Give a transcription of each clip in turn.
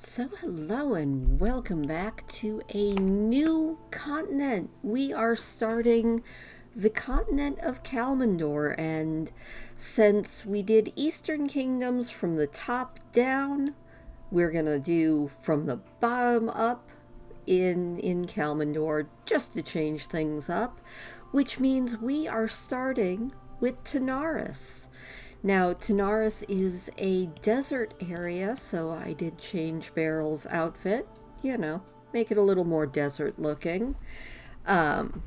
So hello and welcome back to a new continent. We are starting the continent of Kalimdor, and since we did Eastern Kingdoms from the top down, we're gonna do from the bottom up in Kalimdor just to change things up, which means we are starting with Tanaris. Now, Tanaris is a desert area, so I did change Beryl's outfit, make it a little more desert looking. Um,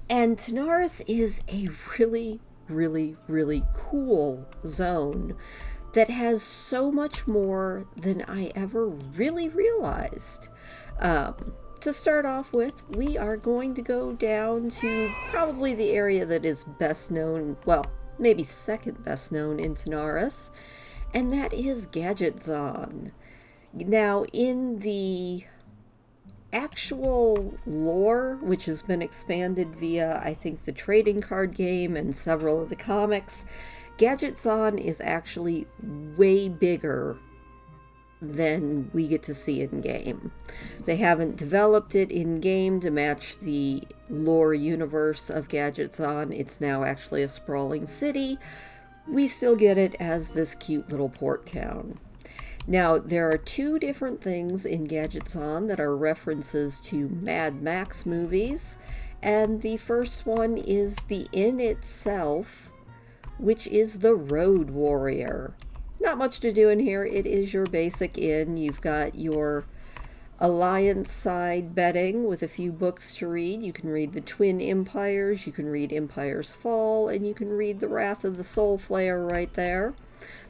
and Tanaris is a really, really, really cool zone that has so much more than I ever really realized. To start off with, we are going to go down to probably the area that is best known, well, maybe second best known in Tanaris, and that is Gadget Zone. Now, in the actual lore, which has been expanded via, I think, the trading card game and several of the comics, Gadget Zone is actually way bigger than we get to see in game. They haven't developed it in game to match the lore universe of Gadget Zone. It's now actually a sprawling city. We still get it as this cute little port town. Now, there are two different things in Gadget Zone that are references to Mad Max movies, and the first one is the inn itself, which is the Road Warrior. Not much to do in here. It is your basic inn. You've got your Alliance side betting with a few books to read. You can read the Twin Empires, you can read Empire's Fall, and you can read The Wrath of the Soul Flayer right there.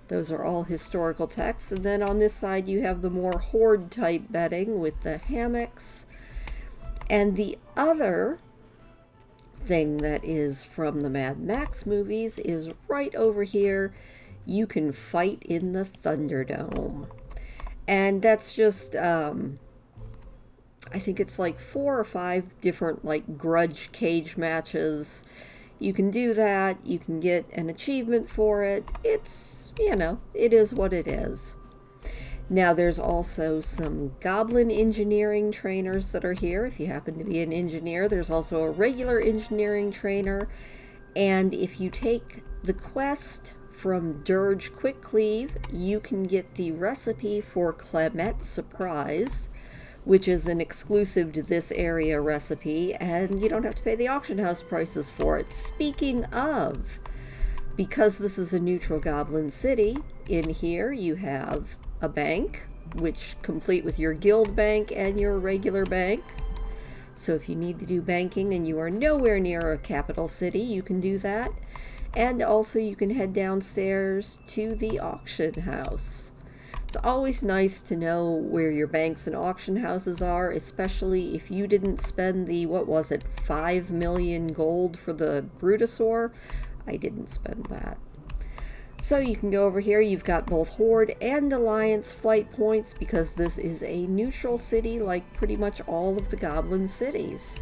Those are all historical texts. And then on this side you have the more horde type betting with the hammocks. And the other thing that is from the Mad Max movies is right over here. You can fight in the Thunderdome. And that's just, I think it's like 4 or 5 different like grudge cage matches. You can do that. You can get an achievement for it. It's, it is what it is. Now there's also some goblin engineering trainers that are here. If you happen to be an engineer, there's also a regular engineering trainer. And if you take the quest from Dirge Quick Cleave, you can get the recipe for Clemet's Surprise, which is an exclusive to this area recipe, and you don't have to pay the auction house prices for it. Speaking of, because this is a neutral goblin city, in here you have a bank, which complete with your guild bank and your regular bank. So if you need to do banking and you are nowhere near a capital city, you can do that. And also you can head downstairs to the auction house. It's always nice to know where your banks and auction houses are, especially if you didn't spend the, 5 million gold for the Brutosaur. I didn't spend that. So you can go over here. You've got both Horde and Alliance flight points because this is a neutral city like pretty much all of the Goblin cities.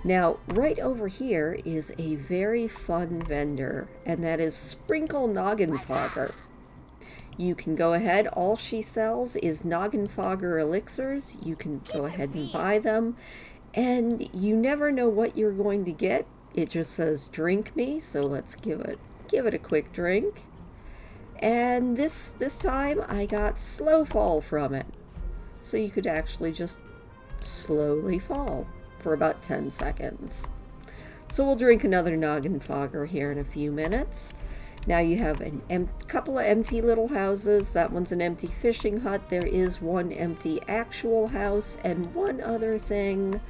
Now, right over here is a very fun vendor, and that is Sprinkle Noggenfogger. You can go ahead. All she sells is Noggenfogger elixirs. You can go ahead and buy them, and you never know what you're going to get. It just says drink me, so let's give it a quick drink. And this time I got slow fall from it, so you could actually just slowly fall for about 10 seconds. So we'll drink another Noggenfogger here in a few minutes. Now you have a couple of empty little houses. That one's an empty fishing hut. There is one empty actual house, and one other thing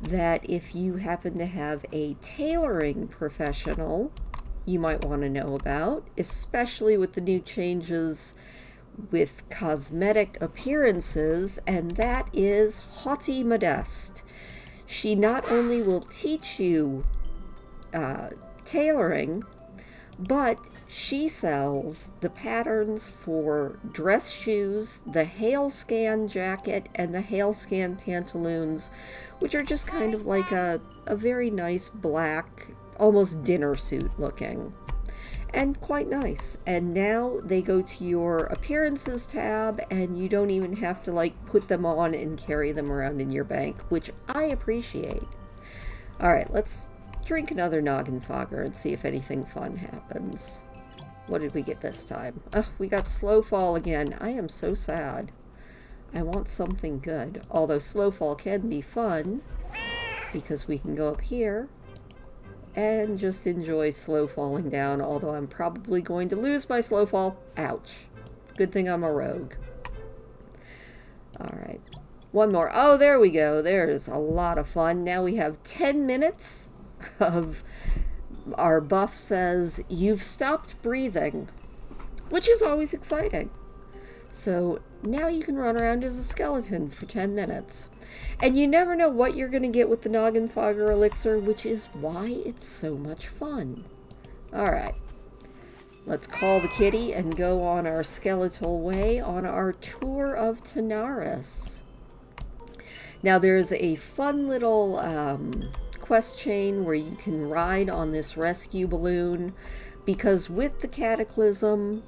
that if you happen to have a tailoring professional, you might want to know about, especially with the new changes with cosmetic appearances, and that is Haughty Modeste. She not only will teach you tailoring, but she sells the patterns for dress shoes, the Hailscan jacket, and the Hailscan pantaloons, which are just kind of like a very nice black, almost dinner suit looking. and quite nice. And now they go to your appearances tab, and you don't even have to like put them on and carry them around in your bank, which I appreciate. All right, let's drink another noggin fogger and see if anything fun happens. What did we get this time? Oh, we got slow fall again. I am so sad. I want something good. Although slow fall can be fun because we can go up here and just enjoy slow falling down, although I'm probably going to lose my slow fall. Ouch. Good thing I'm a rogue. All right. One more. Oh, there we go. There's a lot of fun. Now we have 10 minutes of our buff says you've stopped breathing, which is always exciting. So now you can run around as a skeleton for 10 minutes. And you never know what you're going to get with the Noggin Fogger Elixir, which is why it's so much fun. Alright. Let's call the kitty and go on our skeletal way on our tour of Tanaris. Now there's a fun little quest chain where you can ride on this rescue balloon, because with the cataclysm,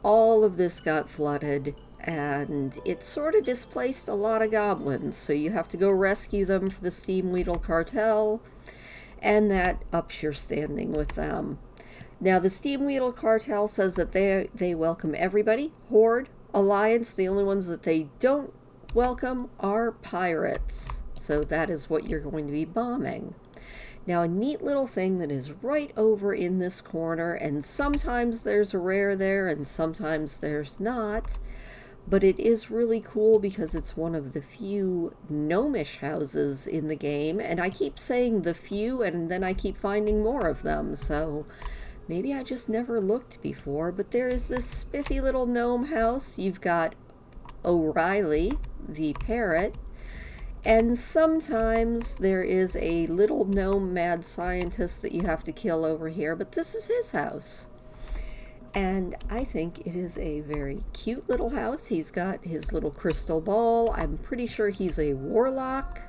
all of this got flooded and it sort of displaced a lot of goblins, so you have to go rescue them for the Steamweedle Cartel, and that ups your standing with them. Now the Steamweedle Cartel says that they welcome everybody. Horde, Alliance, the only ones that they don't welcome are pirates. So that is what you're going to be bombing. Now a neat little thing that is right over in this corner, and sometimes there's a rare there and sometimes there's not, but it is really cool because it's one of the few gnomish houses in the game, and I keep saying the few and then I keep finding more of them, so maybe I just never looked before. But there is this spiffy little gnome house. You've got O'Reilly, the parrot, and sometimes there is a little gnome mad scientist that you have to kill over here, but this is his house. And I think it is a very cute little house. He's got his little crystal ball. I'm pretty sure he's a warlock,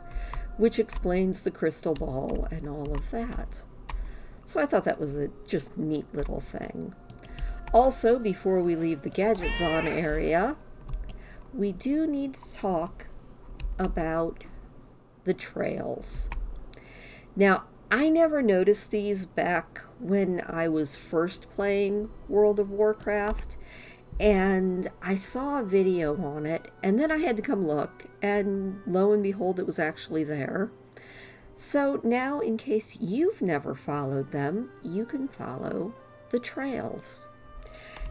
which explains the crystal ball and all of that. So I thought that was a just neat little thing. Also, before we leave the Gadgets On area, we do need to talk about the trails. Now, I never noticed these back when I was first playing World of Warcraft, and I saw a video on it, and then I had to come look, and lo and behold, it was actually there. So now, in case you've never followed them, you can follow the trails.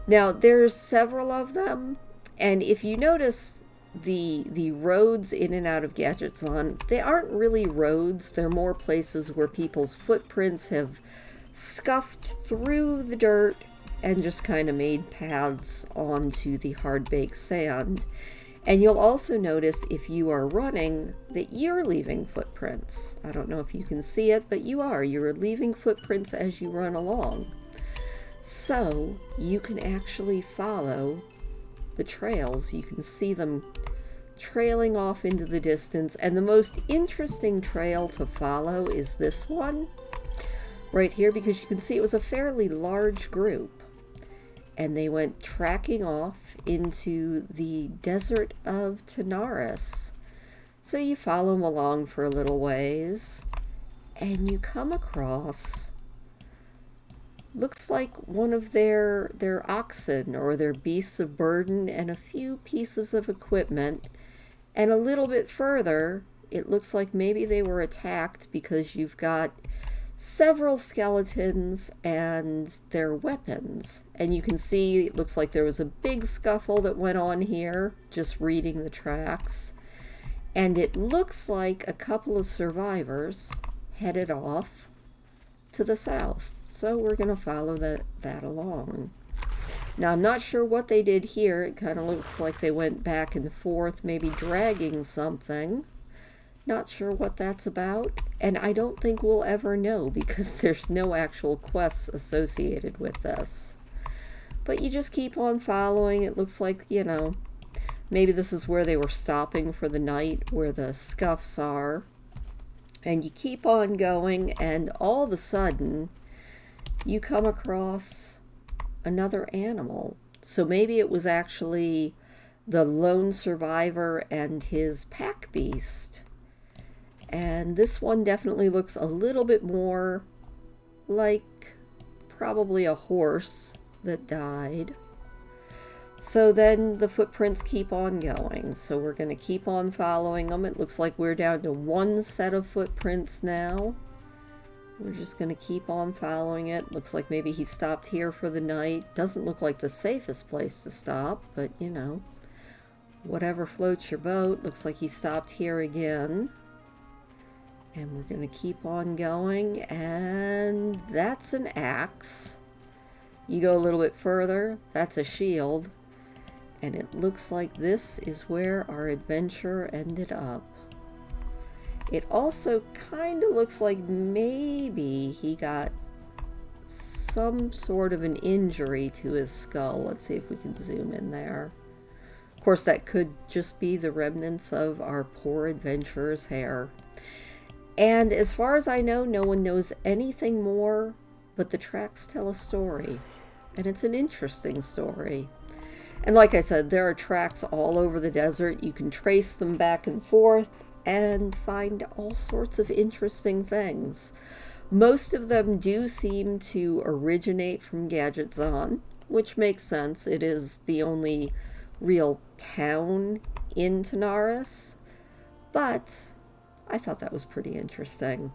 Now, there's several of them, and if you notice, the roads in and out of Gadgets On, they aren't really roads. They're more places where people's footprints have scuffed through the dirt and just kind of made paths onto the hard-baked sand. And you'll also notice, if you are running, that you're leaving footprints. I don't know if you can see it, but you are. You're leaving footprints as you run along. So you can actually follow the trails. You can see them trailing off into the distance, and the most interesting trail to follow is this one right here, because you can see it was a fairly large group, and they went tracking off into the desert of Tanaris. So you follow them along for a little ways, and you come across, looks like one of their oxen or their beasts of burden, and a few pieces of equipment. And a little bit further, it looks like maybe they were attacked, because you've got several skeletons and their weapons. And you can see it looks like there was a big scuffle that went on here, just reading the tracks. And it looks like a couple of survivors headed off to the south. So we're going to follow that along. Now, I'm not sure what they did here. It kind of looks like they went back and forth, maybe dragging something. Not sure what that's about. And I don't think we'll ever know, because there's no actual quests associated with this. But you just keep on following. It looks like, you know, maybe this is where they were stopping for the night, where the scuffs are. And you keep on going, and all of a sudden, you come across another animal. So maybe it was actually the lone survivor and his pack beast. And this one definitely looks a little bit more like probably a horse that died. So then the footprints keep on going. So we're going to keep on following them. It looks like we're down to one set of footprints now. We're just going to keep on following it. Looks like maybe he stopped here for the night. Doesn't look like the safest place to stop, but you know, whatever floats your boat. Looks like he stopped here again. And we're going to keep on going, and that's an axe. You go a little bit further, that's a shield. And it looks like this is where our adventure ended up. It also kind of looks like maybe he got some sort of an injury to his skull. Let's see if we can zoom in there. Of course, that could just be the remnants of our poor adventurer's hair. And as far as I know, no one knows anything more, but the tracks tell a story. And it's an interesting story. And like I said, there are tracks all over the desert. You can trace them back and forth and find all sorts of interesting things. Most of them do seem to originate from Gadgetzon, which makes sense. It is the only real town in Tanaris. But I thought that was pretty interesting.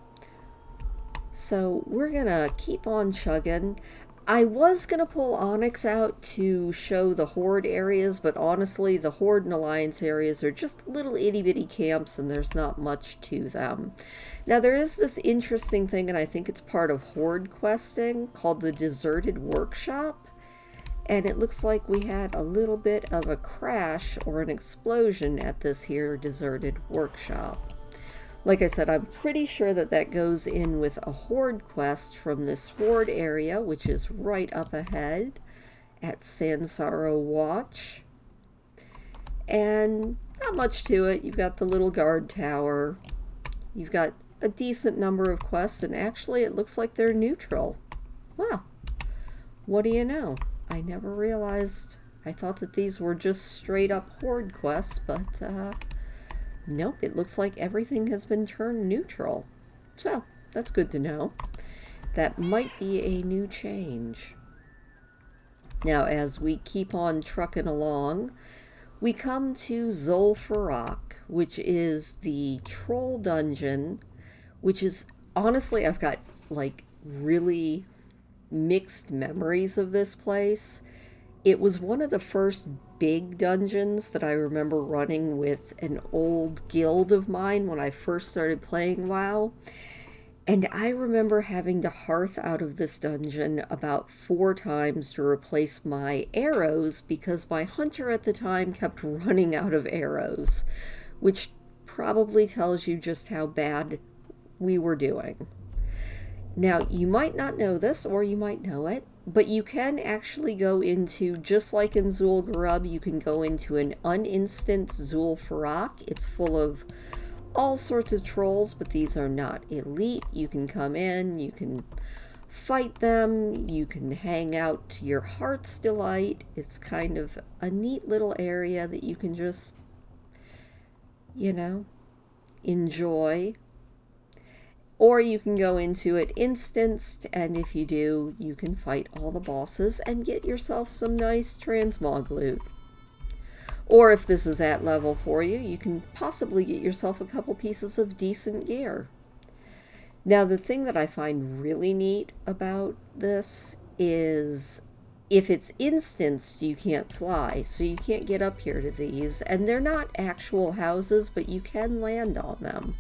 So we're gonna keep on chugging. I was going to pull Onyx out to show the Horde areas, but honestly, the Horde and Alliance areas are just little itty-bitty camps, and there's not much to them. Now, there is this interesting thing, and I think it's part of Horde questing, called the Deserted Workshop. And it looks like we had a little bit of a crash or an explosion at this here Deserted Workshop. Like I said, I'm pretty sure that that goes in with a Horde quest from this Horde area, which is right up ahead at Sansaro Watch. And not much to it. You've got the little guard tower. You've got a decent number of quests, and actually it looks like they're neutral. Wow. What do you know? I never realized. I thought that these were just straight up Horde quests, but nope, it looks like everything has been turned neutral. So, that's good to know. That might be a new change. Now, as we keep on trucking along, we come to Zul'Farrak, which is the troll dungeon, which is, honestly, I've got, like, really mixed memories of this place. It was one of the first big dungeons that I remember running with an old guild of mine when I first started playing WoW. And I remember having to hearth out of this dungeon about 4 times to replace my arrows because my hunter at the time kept running out of arrows, which probably tells you just how bad we were doing. Now, you might not know this, or you might know it, but you can actually go into, just like in Zul'Farrak, you can go into an uninstanced Zul'Farrak. It's full of all sorts of trolls, but these are not elite. You can come in, you can fight them, you can hang out to your heart's delight. It's kind of a neat little area that you can just, you know, enjoy. Or you can go into it instanced, and if you do, you can fight all the bosses and get yourself some nice transmog loot. Or if this is at level for you, you can possibly get yourself a couple pieces of decent gear. Now, the thing that I find really neat about this is if it's instanced, you can't fly, so you can't get up here to these. And they're not actual houses, but you can land on them.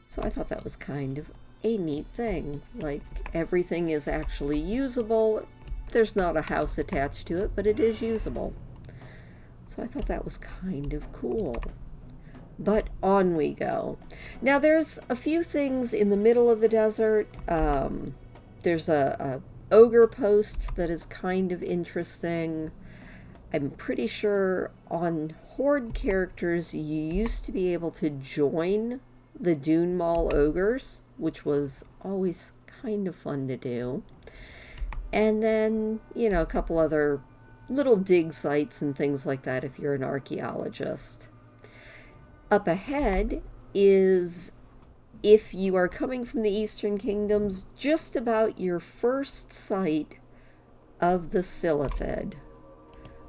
So I thought that was kind of a neat thing. Like, everything is actually usable. There's not a house attached to it, but it is usable. So I thought that was kind of cool. But on we go. Now, there's a few things in the middle of the desert. There's a ogre post that is kind of interesting. I'm pretty sure on Horde characters, you used to be able to join the Dune Mall ogres, which was always kind of fun to do. And then, you know, a couple other little dig sites and things like that if you're an archaeologist. Up ahead is, if you are coming from the Eastern Kingdoms, just about your first sight of the Silithid,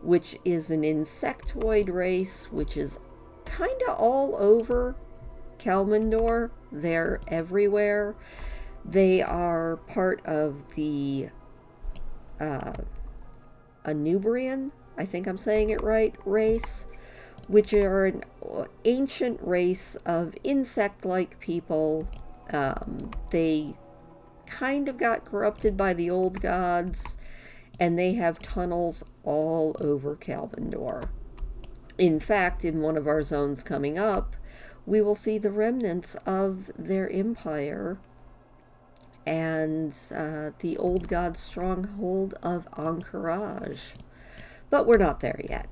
which is an insectoid race, which is kind of all over Kalimdor. They're everywhere. They are part of the Anubrian, I think I'm saying it right, race, which are an ancient race of insect-like people. They kind of got corrupted by the old gods, and they have tunnels all over Kalimdor. In fact, in one of our zones coming up, we will see the remnants of their empire and the old god stronghold of Anchorage. But we're not there yet.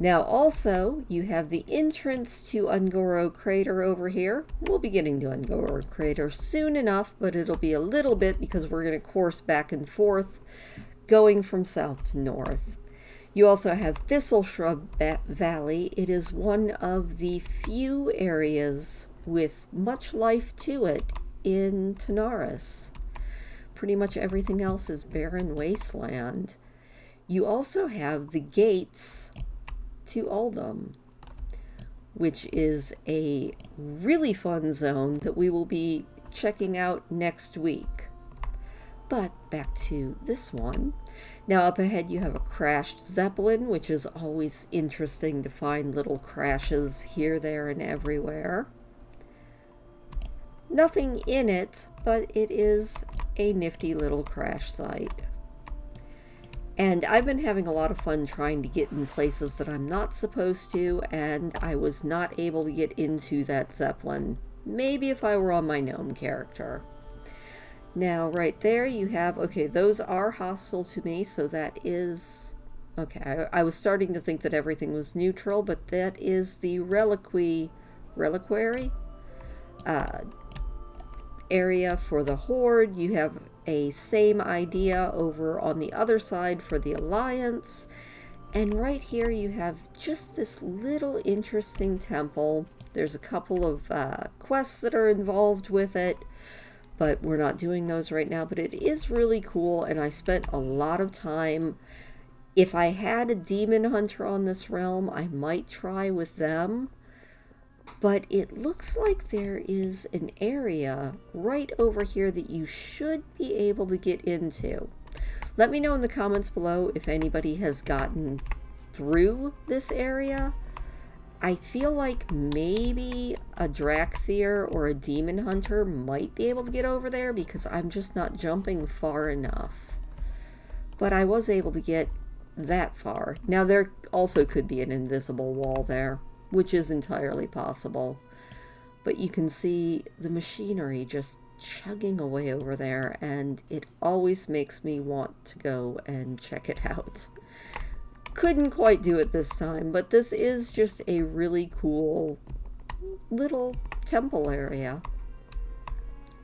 Now also, you have the entrance to Ungoro Crater over here. We'll be getting to Ungoro Crater soon enough, but it'll be a little bit because we're going to course back and forth, going from south to north. You also have Thistle Shrub Valley. It is one of the few areas with much life to it in Tanaris. Pretty much everything else is barren wasteland. You also have the gates to Uldum, which is a really fun zone that we will be checking out next week. But back to this one. Now up ahead you have a crashed Zeppelin, which is always interesting to find little crashes here, there, and everywhere. Nothing in it, but it is a nifty little crash site. And I've been having a lot of fun trying to get in places that I'm not supposed to, and I was not able to get into that Zeppelin. Maybe if I were on my gnome character. Now, right there you have, okay, those are hostile to me, so that is, okay, I was starting to think that everything was neutral, but that is the reliquary area for the Horde. You have a same idea over on the other side for the Alliance. And right here you have just this little interesting temple. There's a couple of quests that are involved with it, but we're not doing those right now. But it is really cool, and I spent a lot of time. If I had a demon hunter on this realm, I might try with them. But it looks like there is an area right over here that you should be able to get into. Let me know in the comments below if anybody has gotten through this area. I feel like maybe a Drakthir or a Demon Hunter might be able to get over there because I'm just not jumping far enough. But I was able to get that far. Now there also could be an invisible wall there, which is entirely possible. But you can see the machinery just chugging away over there, and it always makes me want to go and check it out. Couldn't quite do it this time, but this is just a really cool little temple area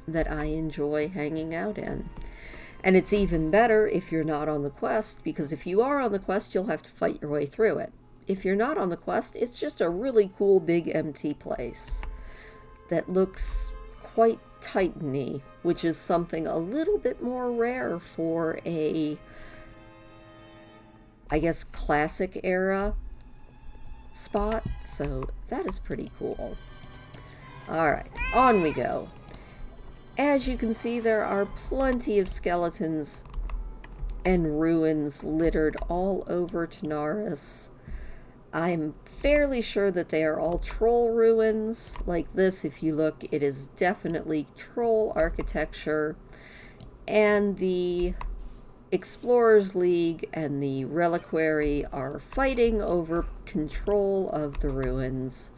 that I enjoy hanging out in. And it's even better if you're not on the quest, because if you are on the quest, you'll have to fight your way through it. If you're not on the quest, it's just a really cool big empty place that looks quite titany, which is something a little bit more rare for a, I guess, classic era spot. So that is pretty cool. Alright, on we go. As you can see, there are plenty of skeletons and ruins littered all over Tanaris. I'm fairly sure that they are all troll ruins. Like this, if you look, it is definitely troll architecture. And the Explorers League and the Reliquary are fighting over control of the ruins.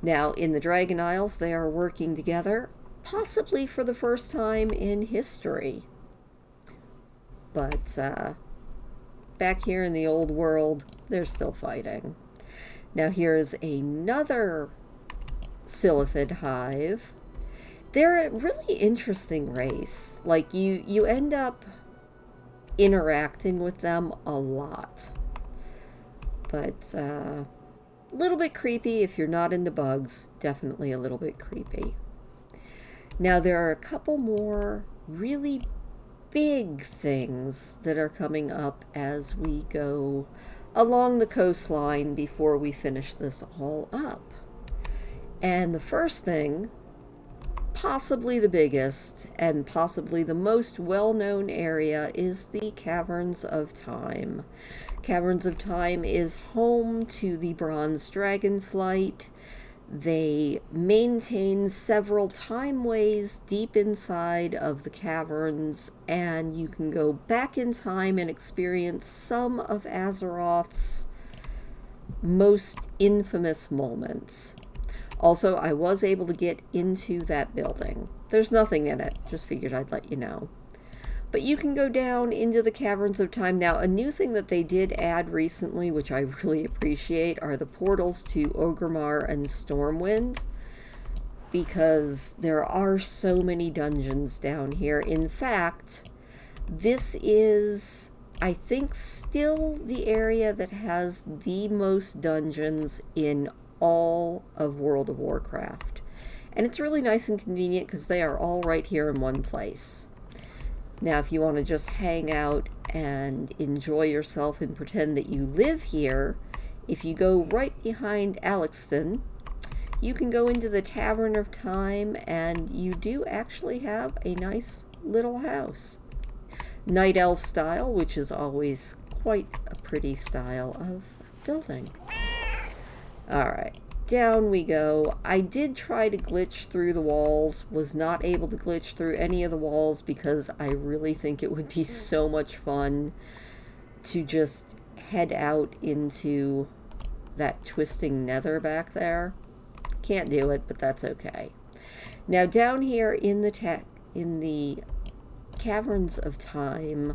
Now, in the Dragon Isles, they are working together, possibly for the first time in history. But back here in the old world, they're still fighting. Now here's another Silithid hive. They're a really interesting race. Like you end up interacting with them a lot. But a little bit creepy if you're not into bugs. Definitely a little bit creepy. Now there are a couple more really big things that are coming up as we go along the coastline before we finish this all up. And the first thing, possibly the biggest and possibly the most well-known area, is the Caverns of Time. Caverns of Time is home to the Bronze Dragonflight. They maintain several timeways deep inside of the caverns, and you can go back in time and experience some of Azeroth's most infamous moments. Also, I was able to get into that building. There's nothing in it, just figured I'd let you know. But you can go down into the Caverns of Time. Now, a new thing that they did add recently, which I really appreciate, are the portals to Orgrimmar and Stormwind, because there are so many dungeons down here. In fact, this is, I think, still the area that has the most dungeons in all of World of Warcraft. And it's really nice and convenient because they are all right here in one place. Now, if you want to just hang out and enjoy yourself and pretend that you live here, if you go right behind Alexton, you can go into the Tavern of Time, and you do actually have a nice little house. Night Elf style, which is always quite a pretty style of building. Alright, down we go. I did try to glitch through the walls, was not able to glitch through any of the walls because I really think it would be so much fun to just head out into that twisting nether back there. Can't do it, but that's okay. Now down here in the Caverns of Time,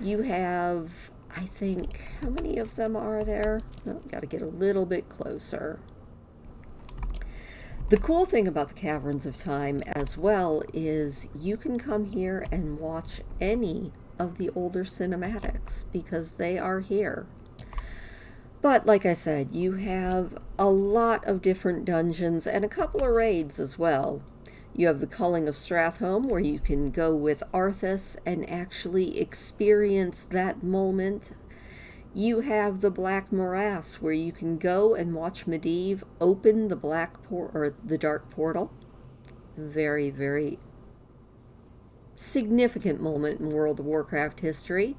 you have, I think, how many of them are there? Oh, got to get a little bit closer. The cool thing about the Caverns of Time as well is you can come here and watch any of the older cinematics because they are here. But like I said, you have a lot of different dungeons and a couple of raids as well. You have the Culling of Stratholme, where you can go with Arthas and actually experience that moment. You have the Black Morass, where you can go and watch Medivh open the the Dark Portal. Very, very significant moment in World of Warcraft history.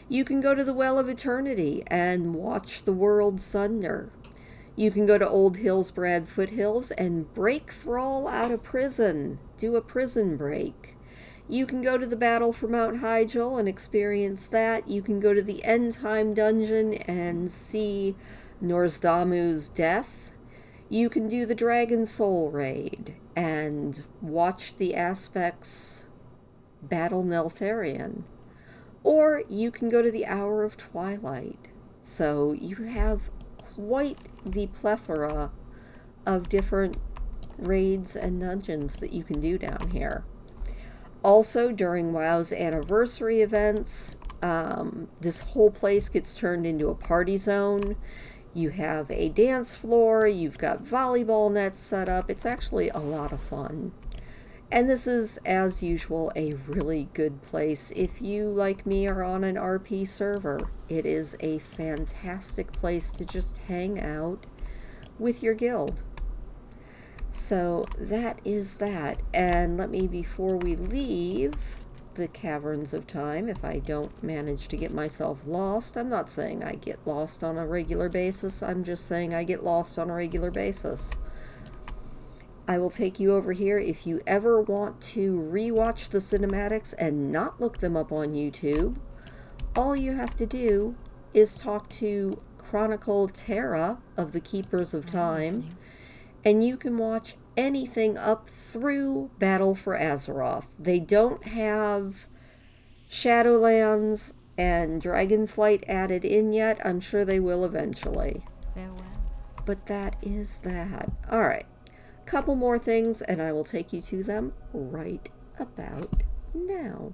You can go to the Well of Eternity and watch the world sunder. You can go to Old Hillsbrad Foothills and break Thrall out of prison. Do a prison break. You can go to the Battle for Mount Hyjal and experience that. You can go to the End Time Dungeon and see Norzdamu's death. You can do the Dragon Soul Raid and watch the Aspects battle Neltharion. Or you can go to the Hour of Twilight. So you have quite the plethora of different raids and dungeons that you can do down here. Also, during WoW's anniversary events, this whole place gets turned into a party zone. You have a dance floor, you've got volleyball nets set up. It's actually a lot of fun. And this is, as usual, a really good place if you, like me, are on an RP server. It is a fantastic place to just hang out with your guild. So that is that. And let me, before we leave the Caverns of Time, if I don't manage to get myself lost, I'm not saying I get lost on a regular basis, I'm just saying I get lost on a regular basis. I will take you over here if you ever want to rewatch the cinematics and not look them up on YouTube. All you have to do is talk to Chronicle Terra of the Keepers of Time, and you can watch anything up through Battle for Azeroth. They don't have Shadowlands and Dragonflight added in yet. I'm sure they will eventually. Farewell. But that is that. All right. Couple more things, and I will take you to them right about now.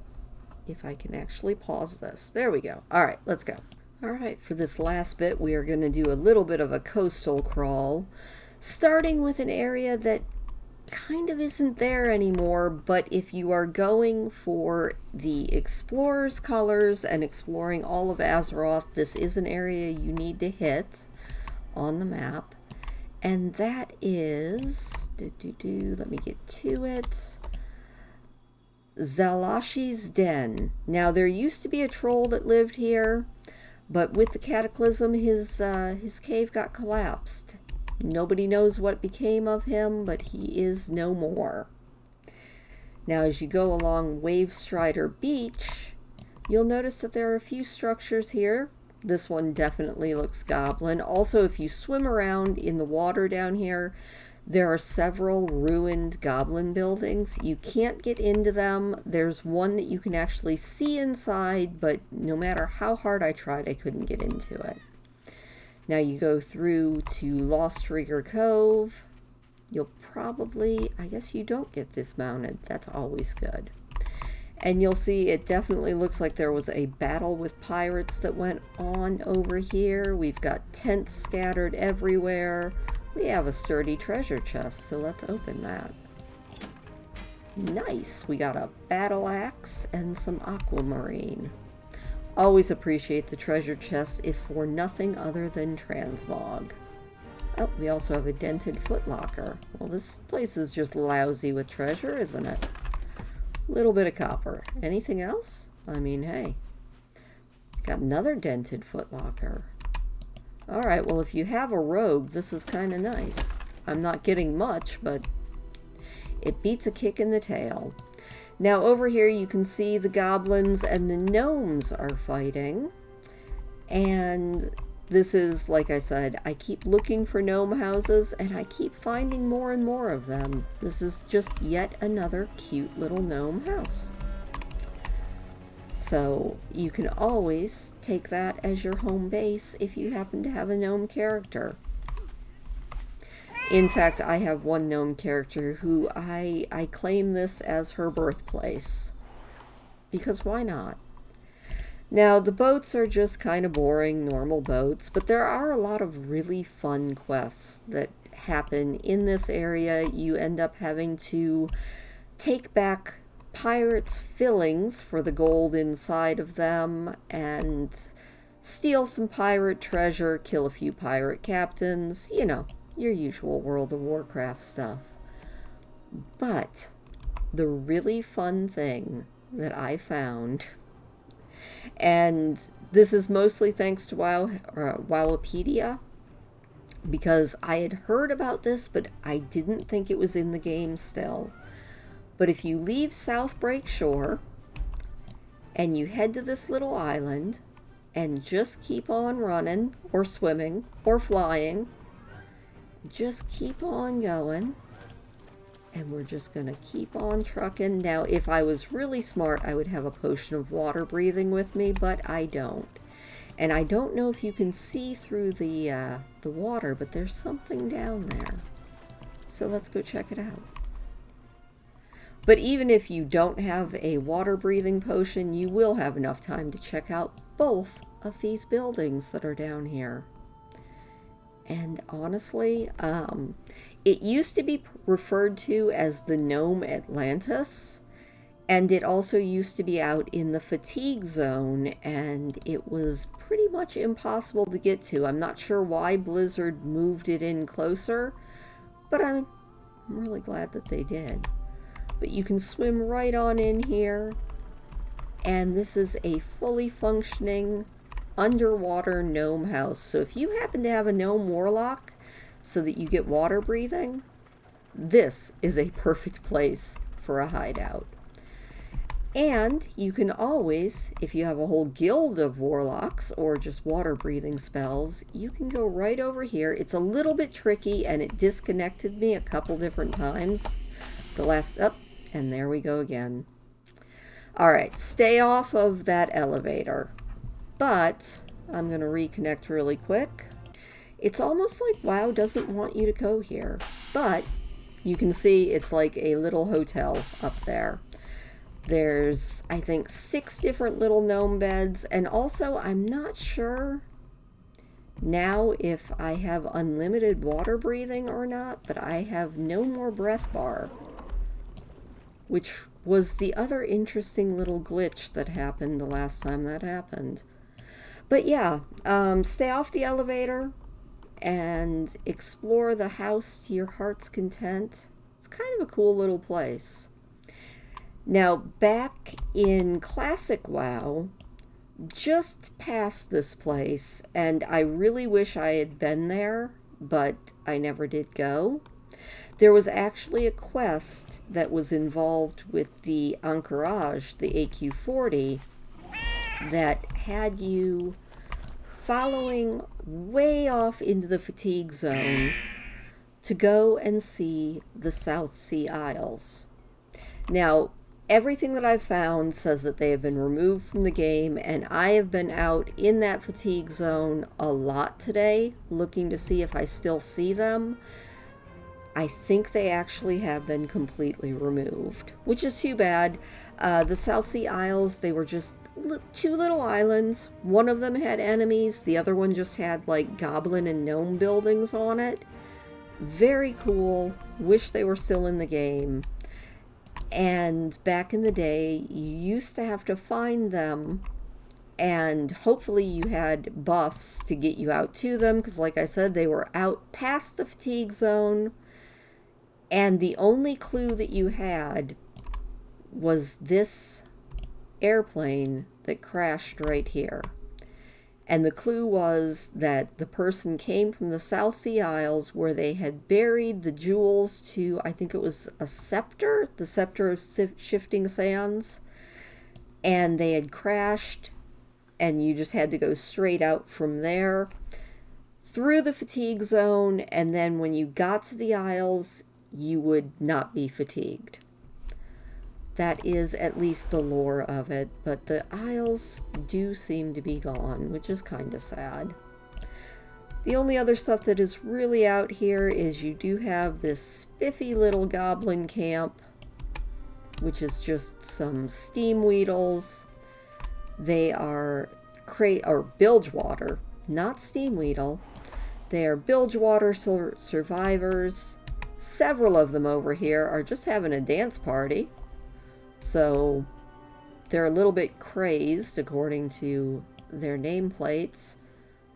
if I can actually pause this. There we go. All right, let's go. All right, for this last bit, we are going to do a little bit of a coastal crawl, starting with an area that kind of isn't there anymore, but if you are going for the explorer's colors and exploring all of Azeroth, this is an area you need to hit on the map. And that is, let me get to it, Zalashi's Den. Now, there used to be a troll that lived here, but with the cataclysm, his cave got collapsed. Nobody knows what became of him, but he is no more. Now, as you go along Wavestrider Beach, you'll notice that there are a few structures here. This one definitely looks goblin. Also, if you swim around in the water down here, there are several ruined goblin buildings. You can't get into them. There's one that you can actually see inside, but no matter how hard I tried, I couldn't get into it. Now you go through to Lost Rigger Cove. You'll probably, I guess you don't get dismounted. That's always good. And you'll see it definitely looks like there was a battle with pirates that went on over here. We've got tents scattered everywhere. We have a sturdy treasure chest, so let's open that. Nice. We got a battle axe and some aquamarine. Always appreciate the treasure chests if for nothing other than transmog. Oh, we also have a dented footlocker. Well, this place is just lousy with treasure, isn't it? Little bit of copper. Anything else? I mean, hey. Got another dented footlocker. Alright, well, if you have a rogue, this is kind of nice. I'm not getting much, but it beats a kick in the tail. Now, over here you can see the goblins and the gnomes are fighting. And this is, like I said, I keep looking for gnome houses, and I keep finding more and more of them. This is just yet another cute little gnome house. So you can always take that as your home base if you happen to have a gnome character. In fact, I have one gnome character who I claim this as her birthplace. Because why not? Now, the boats are just kind of boring, normal boats, but there are a lot of really fun quests that happen in this area. You end up having to take back pirates' fillings for the gold inside of them and steal some pirate treasure, kill a few pirate captains, you know, your usual World of Warcraft stuff. But the really fun thing that I found, and this is mostly thanks to Wowipedia, because I had heard about this, but I didn't think it was in the game still. But if you leave South Break Shore and you head to this little island and just keep on running or swimming or flying, just keep on going, and we're just going to keep on trucking. Now, if I was really smart, I would have a potion of water breathing with me, but I don't. And I don't know if you can see through the water, but there's something down there. So let's go check it out. But even if you don't have a water breathing potion, you will have enough time to check out both of these buildings that are down here. And honestly, it used to be referred to as the GNOME Atlantis, and it also used to be out in the fatigue zone, and it was pretty much impossible to get to. I'm not sure why Blizzard moved it in closer, but I'm really glad that they did. But you can swim right on in here, and this is a fully functioning underwater gnome house. So if you happen to have a gnome warlock so that you get water breathing, this is a perfect place for a hideout. And you can always, if you have a whole guild of warlocks or just water breathing spells, you can go right over here. It's a little bit tricky, and it disconnected me a couple different times. The last up, and there we go again. All right, stay off of that elevator. But I'm going to reconnect really quick. It's almost like WoW doesn't want you to go here. But you can see it's like a little hotel up there. There's, I think, 6 different little gnome beds, and also I'm not sure now if I have unlimited water breathing or not, but I have no more breath bar, which was the other interesting little glitch that happened the last time that happened. But yeah, stay off the elevator and explore the house to your heart's content. It's kind of a cool little place. Now, back in Classic WoW, just past this place, and I really wish I had been there, but I never did go. There was actually a quest that was involved with the Anchorage, the AQ-40, that had you following way off into the fatigue zone to go and see the South Sea Isles. Now, everything that I've found says that they have been removed from the game, and I have been out in that fatigue zone a lot today, looking to see if I still see them. I think they actually have been completely removed, which is too bad. The South Sea Isles, they were just 2 little islands. One of them had enemies, the other one just had like goblin and gnome buildings on it. Very cool. Wish they were still in the game. And back in the day, you used to have to find them, and hopefully you had buffs to get you out to them, because like I said, they were out past the fatigue zone, and the only clue that you had was this airplane that crashed right here. And the clue was that the person came from the South Sea Isles, where they had buried the jewels to, I think it was a scepter, the scepter of shifting sands, and they had crashed, and you just had to go straight out from there through the fatigue zone, and then when you got to the Isles, you would not be fatigued. That is at least the lore of it, but the Isles do seem to be gone, which is kind of sad. The only other stuff that is really out here is you do have this spiffy little goblin camp, which is just some steam weedles. They are bilgewater, not steam weedle. They are bilgewater survivors. Several of them over here are just having a dance party. So they're a little bit crazed according to their nameplates.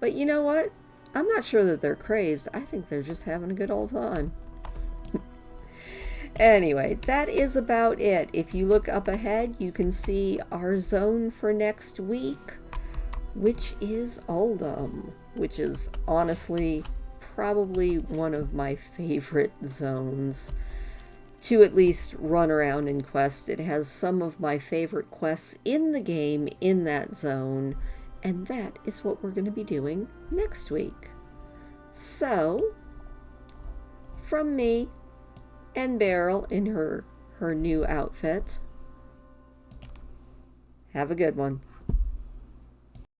But you know what? I'm not sure that they're crazed. I think they're just having a good old time. Anyway, that is about it. If you look up ahead, you can see our zone for next week, which is Uldum, which is honestly probably one of my favorite zones to at least run around and quest. It has some of my favorite quests in the game in that zone, and that is what we're going to be doing next week. So, from me and Beryl in her new outfit, have a good one.